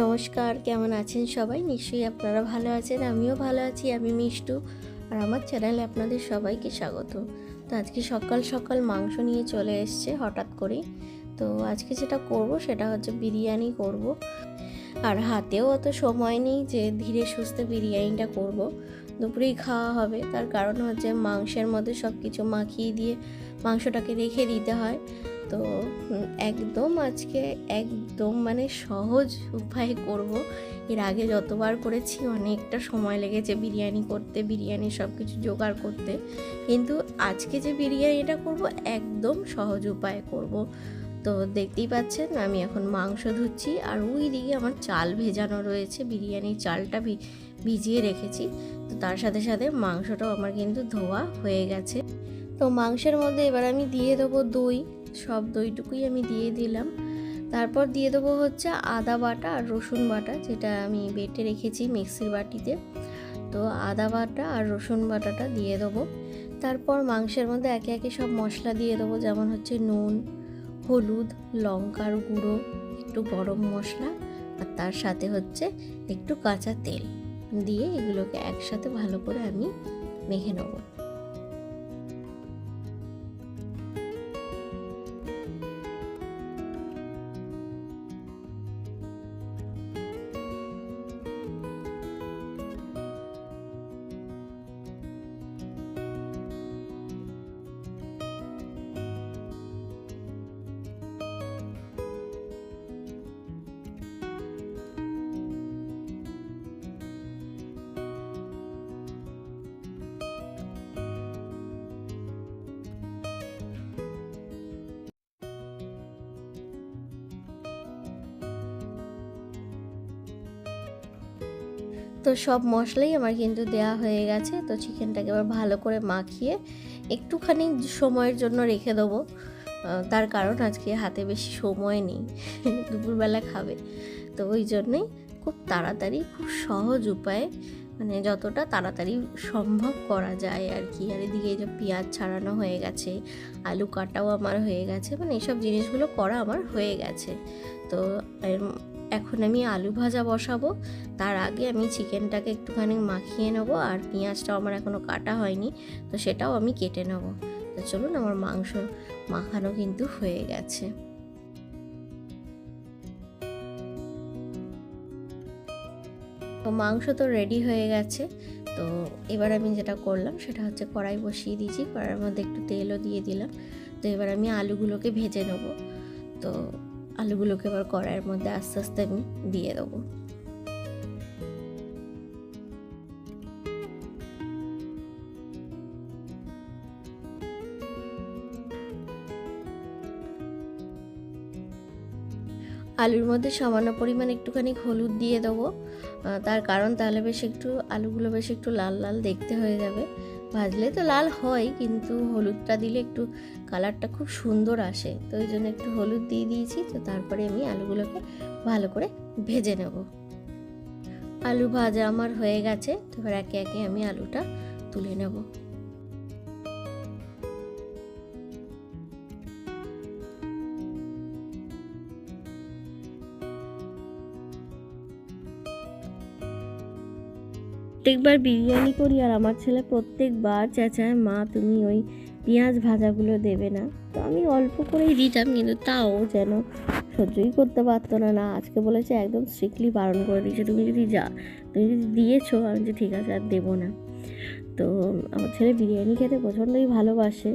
নমস্কার, কেমন আছেন সবাই? নিশ্চয়ই আপনারা ভালো আছেন। আমিও ভালো আছি। আমি মিষ্টু, আর আমার চ্যানেলে আপনাদের সবাইকে স্বাগত। তো আজকে সকাল সকাল মাংস নিয়ে চলে এসছে হঠাৎ করেই। তো আজকে যেটা করব সেটা হচ্ছে বিরিয়ানি করব। আর হাতেও অত সময় নেই যে ধীরে সুস্থে বিরিয়ানিটা করব। দুপুরেই খাওয়া হবে, তার কারণ হচ্ছে মাংসের মধ্যে সব কিছু মাখিয়ে দিয়ে মাংসটাকে রেখে দিতে হয়। তো একদম আজকে একদম মানে সহজ উপায়ে করব। এর আগে যতবার করেছি অনেকটা সময় লেগেছে বিরিয়ানি করতে, বিরিয়ানির সব কিছু জোগাড় করতে, কিন্তু আজকে যে বিরিয়ানিটা করব একদম সহজ উপায়ে করব। তো দেখতেই পাচ্ছেন আমি এখন মাংস ধুচ্ছি, আর ওই দিকে আমার চাল ভেজানো রয়েছে, বিরিয়ানির চালটা ভিজিয়ে রেখেছি। তো তার সাথে সাথে মাংসটাও আমার কিন্তু ধোয়া হয়ে গেছে। তো মাংসের মধ্যে এবার আমি দিয়ে দেবো দই, সব দইটুকুই আমি দিয়ে দিলাম। তারপর দিয়ে দেবো হচ্ছে আদা বাটা আর রসুন বাটা, যেটা আমি বেটে রেখেছি মিক্সির বাটিতে। তো আদা বাটা আর রসুন বাটাটা দিয়ে দেবো। তারপর মাংসের মধ্যে একে একে সব মশলা দিয়ে দেবো, যেমন হচ্ছে নুন, হলুদ, লঙ্কার গুঁড়ো, একটু গরম মশলা, আর তার সাথে হচ্ছে একটু কাঁচা তেল দিয়ে এগুলোকে একসাথে ভালো করে আমি মেখে নেবো। তো সব মশলাই আমার কিন্তু দেয়া হয়ে গেছে। তো চিকেনটাকে এবার ভালো করে মাখিয়ে একটুখানি সময়ের জন্য রেখে দেবো। তার কারণ আজকে হাতে বেশি সময় নেই, দুপুরবেলা খাবে। তো ওই জন্যেই খুব তাড়াতাড়ি, খুব সহজ উপায়ে, মানে যতটা তাড়াতাড়ি সম্ভব করা যায় আর কি। আর এদিকে এই যে পেঁয়াজ ছাড়ানো হয়ে গেছে, আলু কাটাও আমার হয়ে গেছে, মানে এইসব জিনিসগুলো করা আমার হয়ে গেছে। তো এখন আমি আলু ভাজা বসাবো। তার আগে আমি চিকেনটাকে একটুখানি মাখিয়ে নেবো, আর পেঁয়াজটাও আমার এখনও কাটা হয়নি, তো সেটাও আমি কেটে নেবো। তো চলুন, আমার মাংস মাখানো কিন্তু হয়ে গেছে। তো মাংস তো রেডি হয়ে গেছে। তো এবার আমি যেটা করলাম সেটা হচ্ছে কড়াই বসিয়ে দিয়েছি, কড়াইয়ের মধ্যে একটু তেলও দিয়ে দিলাম। তো এবার আমি আলুগুলোকে ভেজে নেব। তো আলুগুলোকে এবার কড়াইয়ের মধ্যে আস্তে আস্তে আমি দিয়ে দেবো। আলুর মধ্যে সামান্য পরিমাণ একটুখানি হলুদ দিয়ে দেবো, তার কারণ তাহলে বেশ একটু আলুগুলো বেশ একটু লাল লাল দেখতে হয়ে যাবে। ভাজলে তো লাল হয়, কিন্তু হলুদটা দিলে একটু কালারটা খুব সুন্দর আসে, তো ওই জন্য একটু হলুদ দিয়ে দিয়েছি। তো তারপরে আমি আলুগুলোকে ভালো করে ভেজে নেব। আলু ভাজা আমার হয়ে গেছে। তো এবার একে একে আমি আলুটা তুলে নেব। প্রত্যেকবার বিরিয়ানি করি আর আমার ছেলে প্রত্যেকবার চেঁচায়, মা তুমি ওই পেঁয়াজ ভাজাগুলো দেবে না। তো আমি অল্প করেই দিতাম, কিন্তু তাও যেন সহ্যই করতে পারতো না। না, আজকে বলেছে, একদম স্ট্রিক্টলি বারণ করে দিয়েছে, তুমি যদি দিয়েছো, আমি যে ঠিক আছে আর দেবো না। তো আমার ছেলে বিরিয়ানি খেতে প্রচণ্ডই ভালোবাসে।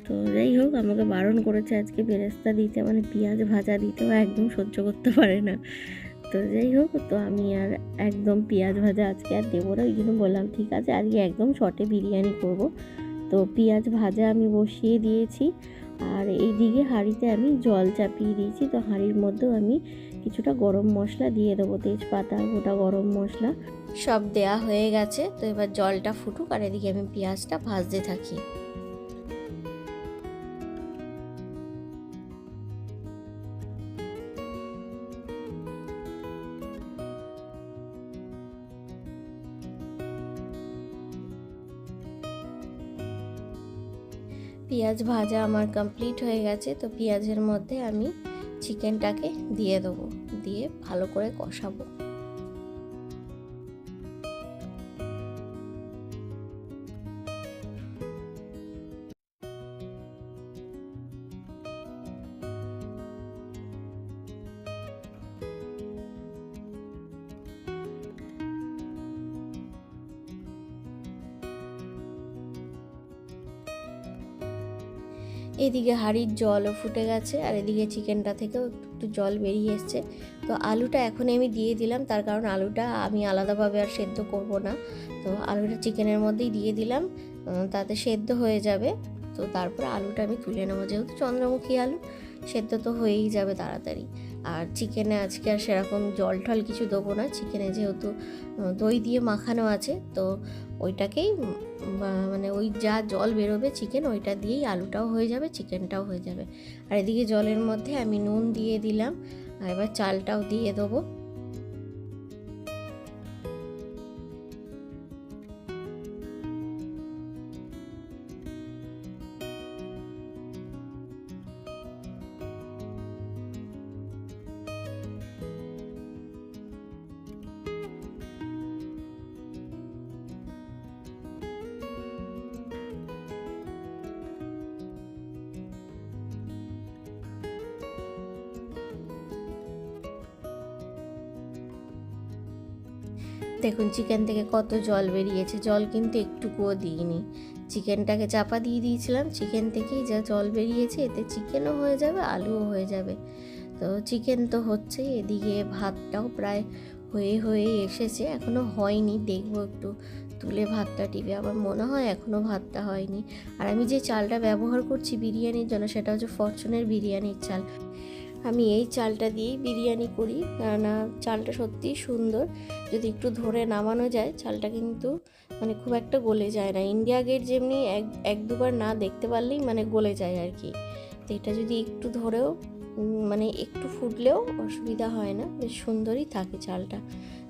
তো যাই হোক, আমাকে বারণ করেছে আজকে বেরেস্তা দিতে, মানে পেঁয়াজ ভাজা দিতেও একদম সহ্য করতে পারে না। তো যাই হোক, তো আমি আর একদম পেঁয়াজ ভাজা আজকে আর দেবো না। ওই জন্য বললাম ঠিক আছে, আজকে একদম শর্টে বিরিয়ানি করব। তো পেঁয়াজ ভাজা আমি বসিয়ে দিয়েছি, আর এই দিকে হাঁড়িতে আমি জল চাপিয়ে দিয়েছি। তো হাঁড়ির মধ্যেও আমি কিছুটা গরম মশলা দিয়ে দেবো, তেজপাতা, গোটা গরম মশলা সব দেয়া হয়ে গেছে। তো এবার জলটা ফুটুক, আর এদিকে আমি পেঁয়াজটা ভাজতে থাকি। পেঁয়াজ ভাজা আমার কমপ্লিট হয়ে গেছে। তো পেঁয়াজের মধ্যে আমি চিকেনটাকে দিয়ে দেবো। দিয়ে ভালো করে কষাবো। এদিকে হাঁড়ির জলও ফুটে গেছে আর এদিকে চিকেনটা থেকেও একটু জল বেরিয়ে এসছে। তো আলুটা এখন আমি দিয়ে দিলাম, তার কারণ আলুটা আমি আলাদাভাবে আর সেদ্ধ করব না। তো আলুটা চিকেনের মধ্যেই দিয়ে দিলাম, তাতে সেদ্ধ হয়ে যাবে। তো তারপর আলুটা আমি তুলে নেবো, যেহেতু চন্দ্রমুখী আলু সেদ্ধ তো হয়েই যাবে তাড়াতাড়ি। আর চিকেনে আজকে আর সেরকম জল টল কিছু দেবো না, চিকেনে যেহেতু দই দিয়ে মাখানো আছে, তো ওইটাকেই মানে ওই যা জল বেরোবে চিকেন ওইটা দিয়েই আলুটাও হয়ে যাবে, চিকেনটাও হয়ে যাবে। আর এদিকে জলের মধ্যে আমি নুন দিয়ে দিলাম, আর এবার চালটাও দিয়ে দেবো। দেখুন চিকেন থেকে কত জল বেরিয়েছে, জল কিন্তু একটুকুও দিইনি। চিকেনটাকে চাপা দিয়ে দিয়েছিলাম, চিকেন থেকেই যা জল বেরিয়েছে, এতে চিকেনও হয়ে যাবে আলুও হয়ে যাবে। তো চিকেন তো হচ্ছে, এদিকে ভাতটাও প্রায় হয়ে হয়ে এসেছে, এখনও হয়নি, দেখবো একটু তুলে ভাতটা টিপে, আমার মনে হয় এখনও ভাতটা হয়নি। আর আমি যে চালটা ব্যবহার করছি বিরিয়ানির জন্য সেটা হচ্ছে ফরচুনের বিরিয়ানির চাল। আমি এই চালটা দিয়েই বিরিয়ানি করি, কেননা চালটা সত্যিই সুন্দর। যদি একটু ধরে নামানো যায় চালটা কিন্তু মানে খুব একটা গলে যায় না। ইন্ডিয়া গেট যেমনি এক দুবার না দেখতে পারলেই মানে গলে যায় আর কি। তো এটা যদি একটু ধরেও মানে একটু ফুটলেও অসুবিধা হয় না, বেশ সুন্দরই থাকে চালটা।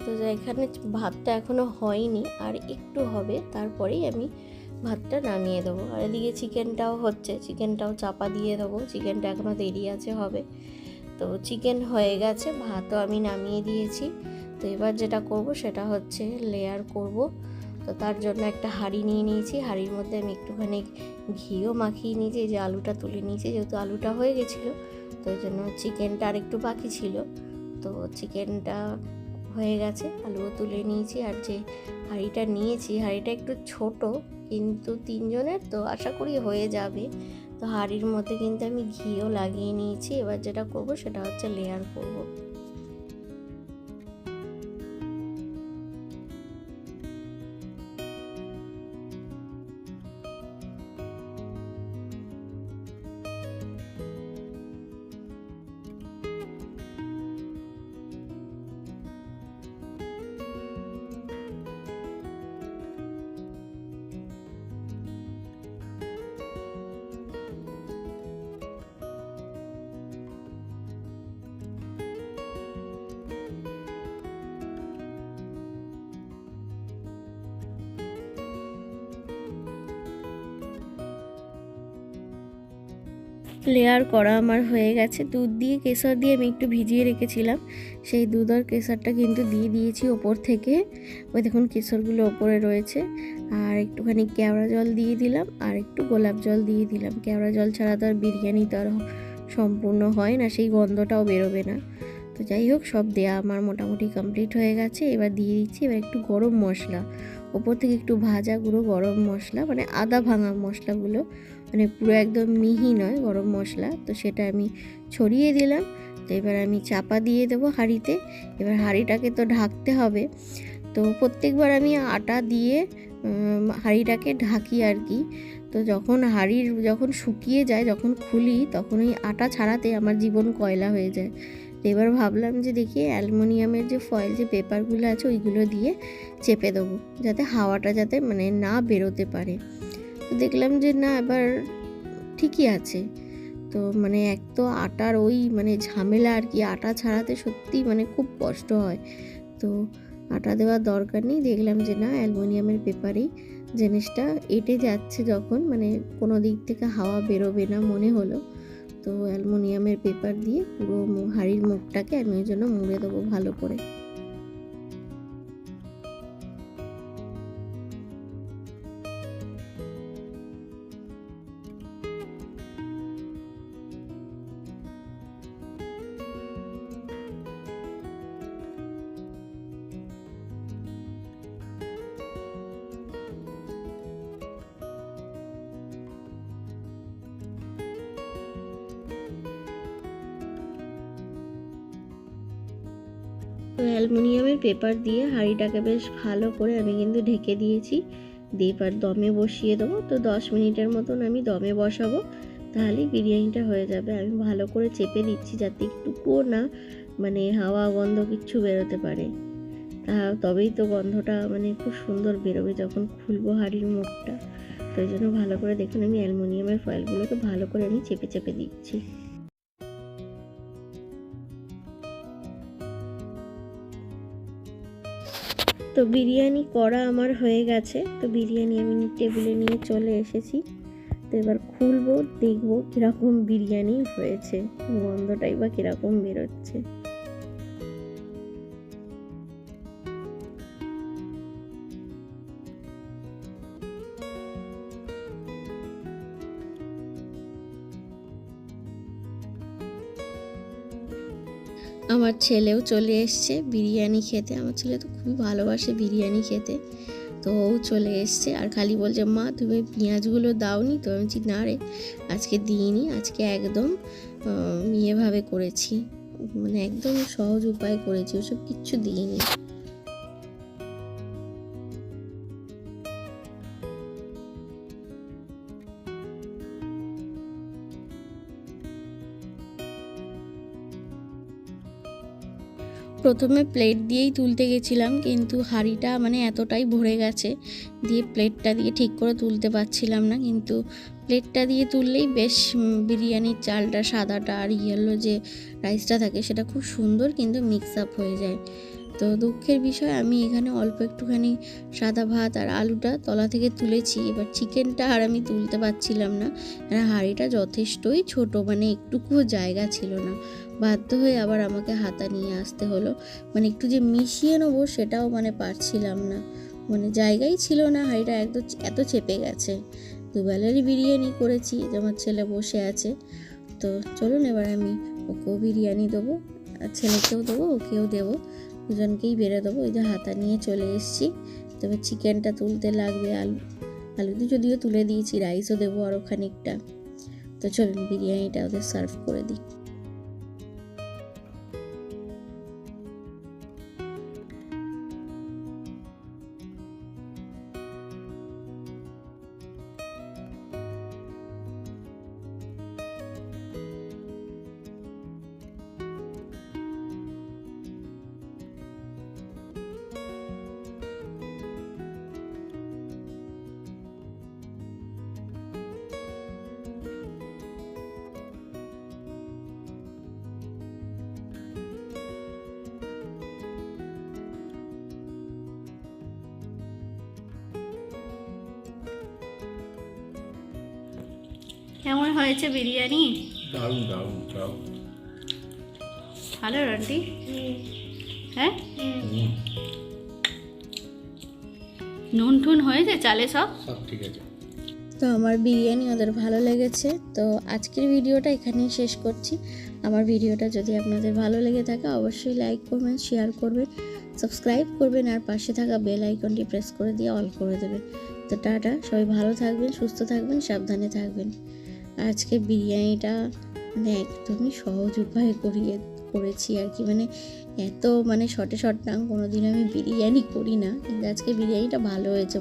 তো এখানে ভাতটা এখনও হয়নি, আর একটু হবে, তারপরেই আমি ভাতটা নামিয়ে দেবো। আর এদিকে চিকেনটাও হচ্ছে, চিকেনটাও চাপা দিয়ে দেবো, চিকেনটা এখনও দেরি আছে হবে। তো চিকেন হয়ে গেছে, ভাতও আমি নামিয়ে দিয়েছি। তো এবার যেটা করব সেটা হচ্ছে লেয়ার করব। তো তার জন্য একটা হাঁড়ি নিয়ে নিয়েছি, হাঁড়ির মধ্যে আমি একটুখানি ঘিও মাখিয়ে নিয়েছি, যে আলুটা তুলে নিয়েছি, যেহেতু আলুটা হয়ে গেছিলো তো ওই জন্য চিকেনটা আর একটু বাকি ছিল। তো চিকেনটা হয়ে গেছে, আলুও তুলে নিয়েছি। আর যে হাঁড়িটা নিয়েছি, হাঁড়িটা একটু ছোট, কিন্তু 3 জনের তো আশা করি হয়ে যাবে। তো হাঁড়ির মধ্যে কিন্তু আমি ঘিও লাগিয়ে নিয়েছি। এবার যেটা করব সেটা হচ্ছে লেয়ার করব। লেয়ার করা আমার হয়ে গেছে। দুধ দিয়ে কেশর দিয়ে আমি একটু ভিজিয়ে রেখেছিলাম, সেই দুধ আর কেশরটা কিন্তু দিয়ে দিয়েছি ওপর থেকে। ওই দেখুন কেশরগুলো ওপরে রয়েছে। আর একটুখানি কেওড়া জল দিয়ে দিলাম, আর একটু গোলাপ জল দিয়ে দিলাম। কেওড়া জল ছাড়া তো আর বিরিয়ানি তো আর সম্পূর্ণ হয় না, সেই গন্ধটাও বেরোবে না। তো যাই হোক, সব দেয়া আমার মোটামুটি কমপ্লিট হয়ে গেছে। এবার দিয়ে দিচ্ছি এবার একটু গরম মশলা, ওপর থেকে একটু ভাজা গুঁড়ো গরম মশলা, মানে আদা ভাঙা মশলাগুলো, মানে পুরো একদম মিহি নয় গরম মশলা। তো সেটা আমি ছড়িয়ে দিলাম। তো এবার আমি চাপা দিয়ে দেবো হাঁড়িতে। এবার হাঁড়িটাকে তো ঢাকতে হবে। তো প্রত্যেকবার আমি আটা দিয়ে হাঁড়িটাকে ঢাকি আর কি। তো যখন শুকিয়ে যায়, যখন খুলি, তখন ওই আটা ছাড়াতে আমার জীবন কয়লা হয়ে যায়। তো এবার ভাবলাম যে দেখি অ্যালুমিনিয়ামের যে ফয়েল যে পেপারগুলো আছে ওইগুলো দিয়ে চেপে দেবো, যাতে হাওয়াটা যাতে মানে না বেরোতে পারে। তো দেখলাম যে না, এবার ঠিকই আছে। তো মানে এক তো আটার ওই মানে ঝামেলা আর কি, আটা ছাড়াতে সত্যি মানে খুব কষ্ট হয়। তো আটা দেওয়ার দরকার নেই, দেখলাম যে না অ্যালুমিনিয়ামের পেপারেই জিনিসটা এঁটে যাচ্ছে, যখন মানে কোনো দিক থেকে হাওয়া বেরোবে না মনে হলো, তো অ্যালুমিনিয়ামের পেপার দিয়ে পুরো হাঁড়ির মুখটাকে আমি ওই জন্য মুড়ে দেবো ভালো করে। তো অ্যালুমিনিয়ামের পেপার দিয়ে হাঁড়িটাকে বেশ ভালো করে আমি কিন্তু ঢেকে দিয়েছি, দিয়ে এবার দমে বসিয়ে দেবো। তো 10 মিনিটের মতন আমি দমে বসাবো, তাহলেই বিরিয়ানিটা হয়ে যাবে। আমি ভালো করে চেপে দিচ্ছি যাতে একটুকুও না মানে হাওয়া গন্ধ কিচ্ছু বেরোতে পারে, তবেই তো গন্ধটা মানে খুব সুন্দর বেরোবে যখন খুলবো হাঁড়ির মুখটা। তো এই জন্য ভালো করে দেখুন আমি অ্যালুমিনিয়ামের ফয়েলগুলোকে ভালো করে আমি চেপে চেপে দিচ্ছি। তো বিরিয়ানি করা আমার হয়ে গেছে। তো বিরিয়ানি আমি টেবিলে নিয়ে চলে এসেছি। তো এবার খুলবো, দেখবো কীরকম বিরিয়ানি হয়েছে, গন্ধটাই বা কীরকম বেরোচ্ছে। আমার ছেলেও চলে এসছে বিরিয়ানি খেতে। আমার ছেলে তো খুবই ভালোবাসে বিরিয়ানি খেতে, তো ও চলে এসছে আর খালি বলছে মা তুমি পেঁয়াজগুলো দাওনি। তো আমি বলছি না রে আজকে দিইনি, আজকে একদম ইয়েভাবে করেছি, মানে একদম সহজ উপায় করেছি, ওসব কিচ্ছু দিইনি। প্রথমে প্লেট দিয়েই তুলতে গেছিলাম, কিন্তু হাঁড়িটা মানে এতটাই ভরে গেছে দিয়ে প্লেটটা দিয়ে ঠিক করে তুলতে পারছিলাম না। কিন্তু প্লেটটা দিয়ে তুললেই বেশ বিরিয়ানির চালটা সাদাটা আর ইয়েলো যে রাইসটা থাকে সেটা খুব সুন্দর কিন্তু মিক্স আপ হয়ে যায়। তো দুঃখের বিষয় আমি এখানে অল্প একটুখানি সাদা ভাত আর আলুটা তলা থেকে তুলেছি, এবার চিকেনটা আর আমি তুলতে পারছিলাম না, হাঁড়িটা যথেষ্টই ছোট, মানে একটুকুও জায়গা ছিল না। বাধ্য হয়ে আবার আমাকে হাতা নিয়ে আসতে হলো, মানে একটু যে মিশিয়ে নেবো সেটাও মানে পারছিলাম না, মানে জায়গাই ছিল না, হাঁড়িটা একদম এত চেপে গেছে। দুবেলারই বিরিয়ানি করেছি, আমার ছেলে বসে আছে। তো চলুন এবার আমি ওকেও বিরিয়ানি দেবো, আর ছেলেকেও দেবো ওকেও দেবো, দুজনকেই বেড়ে দেবো। ওই যে হাতা নিয়ে চলে এসেছি। তবে চিকেনটা তুলতে লাগবে, আলু তো যদিও তুলে দিয়েছি, রাইসও দেবো আরও খানিকটা। তো চলুন বিরিয়ানিটা ওদের সার্ভ করে দিই। কেমন হয়েছে বিরিয়ানি? দারুণ দারুণ দারুণ ভালো রান্টি? হ্যাঁ, নুন টুন হয়েছে চালে সব ঠিক আছে। তো আমার বিরিয়ানি ওদের ভালো লেগেছে। তো আজকের ভিডিওটা এখানেই শেষ করছি। আমার ভিডিওটা যদি আপনাদের ভালো লেগে থাকে অবশ্যই লাইক করবেন, শেয়ার করবেন, সাবস্ক্রাইব করবেন, আর পাশে থাকা বেল আইকনটি প্রেস করে দিয়ে অল করে দেবেন। তো টাটা, সবাই ভালো থাকবেন, সুস্থ থাকবেন, সাবধানে থাকবেন। আজকে বিরিয়ানিটা মানে একদমই সহজ উপায়ে করেছি আর কি, মানে এত মানে শর্টে শর্ট না, কোনোদিন আমি বিরিয়ানি করি না, কিন্তু আজকে বিরিয়ানিটা ভালো হয়েছে।